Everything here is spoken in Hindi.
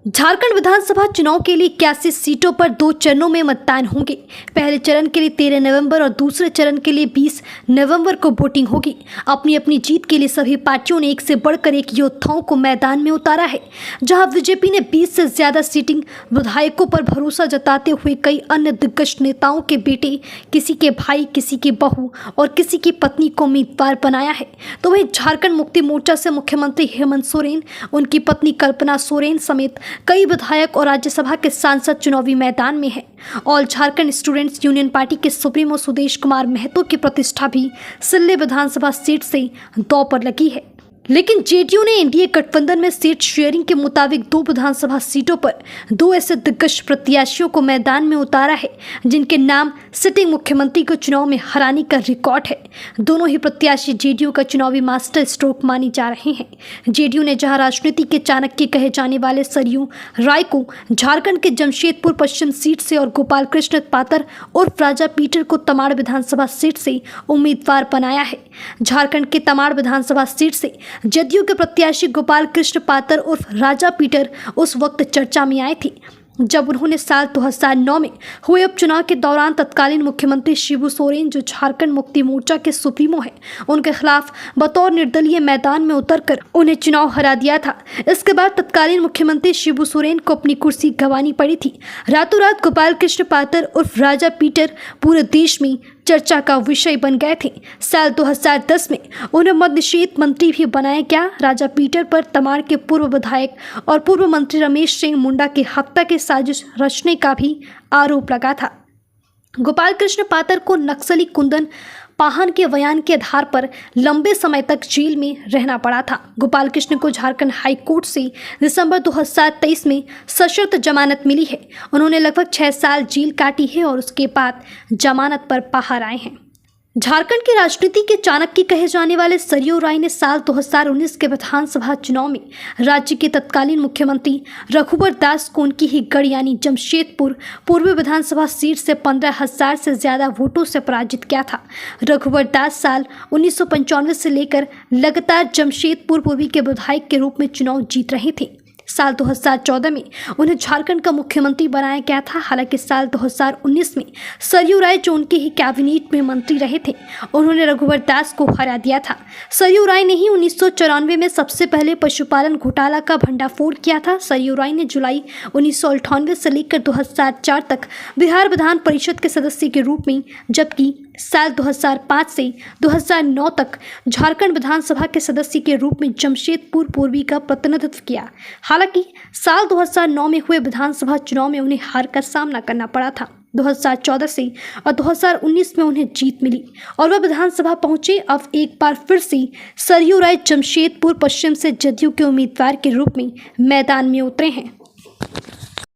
झारखंड विधानसभा चुनाव के लिए 81 सीटों पर 2 चरणों में मतदान होंगे। पहले चरण के लिए 13 नवंबर और दूसरे चरण के लिए 20 नवंबर को वोटिंग होगी। अपनी अपनी जीत के लिए सभी पार्टियों ने एक से बढ़कर एक योद्धाओं को मैदान में उतारा है। जहां बीजेपी ने 20 से ज्यादा सीटिंग विधायकों पर भरोसा जताते हुए कई अन्य दिग्गज नेताओं के बेटे, किसी के भाई, किसी की बहू और किसी की पत्नी को उम्मीदवार बनाया है, तो वहीं झारखंड मुक्ति मोर्चा से मुख्यमंत्री हेमंत सोरेन, उनकी पत्नी कल्पना सोरेन समेत कई विधायक और राज्यसभा के सांसद चुनावी मैदान में हैं। All Jharkhand students union party के सुप्रीमो सुदेश कुमार महतो की प्रतिष्ठा भी सिल्ले विधानसभा सीट से दांव पर लगी है। लेकिन जेडीयू ने एनडीए गठबंधन में सीट शेयरिंग के मुताबिक 2 विधानसभा सीटों पर 2 ऐसे दिग्गज प्रत्याशियों को मैदान में उतारा है जिनके नाम सिटिंग मुख्यमंत्री को चुनाव में हराने का रिकॉर्ड है। दोनों ही प्रत्याशी जेडीयू का चुनावी मास्टर स्ट्रोक माने जा रहे हैं। जेडीयू ने जहां राजनीति के चाणक्य कहे जाने वाले सरयू राय को झारखंड के जमशेदपुर पश्चिम सीट से और गोपाल कृष्ण पातर उर्फ राजा पीटर को तमाड़ विधानसभा सीट से उम्मीदवार बनाया है। झारखंड के तमाड़ विधानसभा सीट से जदयू के प्रत्याशी गोपाल कृष्ण पातर उर्फ राजा पीटर उस वक्त चर्चा में आए थे जब उन्होंने साल 2009 में हुए उपचुनाव के दौरान तत्कालीन मुख्यमंत्री शिबू सोरेन, जो झारखंड मुक्ति मोर्चा के सुप्रीमो हैं, उनके खिलाफ बतौर निर्दलीय मैदान में उतरकर उन्हें चुनाव हरा दिया था। इसके बाद तत्कालीन मुख्यमंत्री शिबू सोरेन को अपनी कुर्सी गंवानी पड़ी थी। रातों रात गोपाल कृष्ण पातर उर्फ राजा पीटर पूरे देश में चर्चा का विषय बन गए थे। साल 2010 में उन्हें मद्यनिषेध मंत्री भी बनाया गया। राजा पीटर पर तमाड़ के पूर्व विधायक और पूर्व मंत्री रमेश सिंह मुंडा की हत्या की साजिश रचने का भी आरोप लगा था। गोपाल कृष्ण पातर को नक्सली कुंदन पाहन के बयान के आधार पर लंबे समय तक जेल में रहना पड़ा था। गोपाल कृष्ण को झारखंड हाई कोर्ट से दिसंबर 2023 में सशर्त जमानत मिली है। उन्होंने लगभग 6 साल जेल काटी है और उसके बाद जमानत पर बाहर आए हैं। झारखंड की राजनीति के चाणक्य कहे जाने वाले सरयू राय ने साल 2019 के विधानसभा चुनाव में राज्य के तत्कालीन मुख्यमंत्री रघुवर दास को उनकी ही गढ़ यानी जमशेदपुर पूर्व विधानसभा सीट से 15,000 से ज्यादा वोटों से पराजित किया था। रघुवर दास साल 1995 से लेकर लगातार जमशेदपुर पूर्वी के विधायक के रूप में चुनाव जीत रहे थे। साल 2014 में उन्हें झारखंड का मुख्यमंत्री बनाया गया था। हालांकि साल 2019 में सरयू राय, जो उनके ही कैबिनेट में मंत्री रहे थे, उन्होंने रघुवर दास को हरा दिया था। सरयू राय ने ही 1994 में सबसे पहले पशुपालन घोटाला का भंडाफोड़ किया था। सरयू राय ने जुलाई 1998 से लेकर 2004 तक बिहार विधान परिषद के सदस्य के रूप में, जबकि साल 2005 से 2009 तक झारखंड विधानसभा के सदस्य के रूप में जमशेदपुर पूर्वी का प्रतिनिधित्व किया। हालांकि साल 2009 में हुए विधानसभा चुनाव में उन्हें हार का सामना करना पड़ा था। 2014 से और 2019 में उन्हें जीत मिली और वह विधानसभा पहुंचे। अब एक बार फिर से सरयू राय जमशेदपुर पश्चिम से जदयू के उम्मीदवार के रूप में मैदान में उतरे हैं।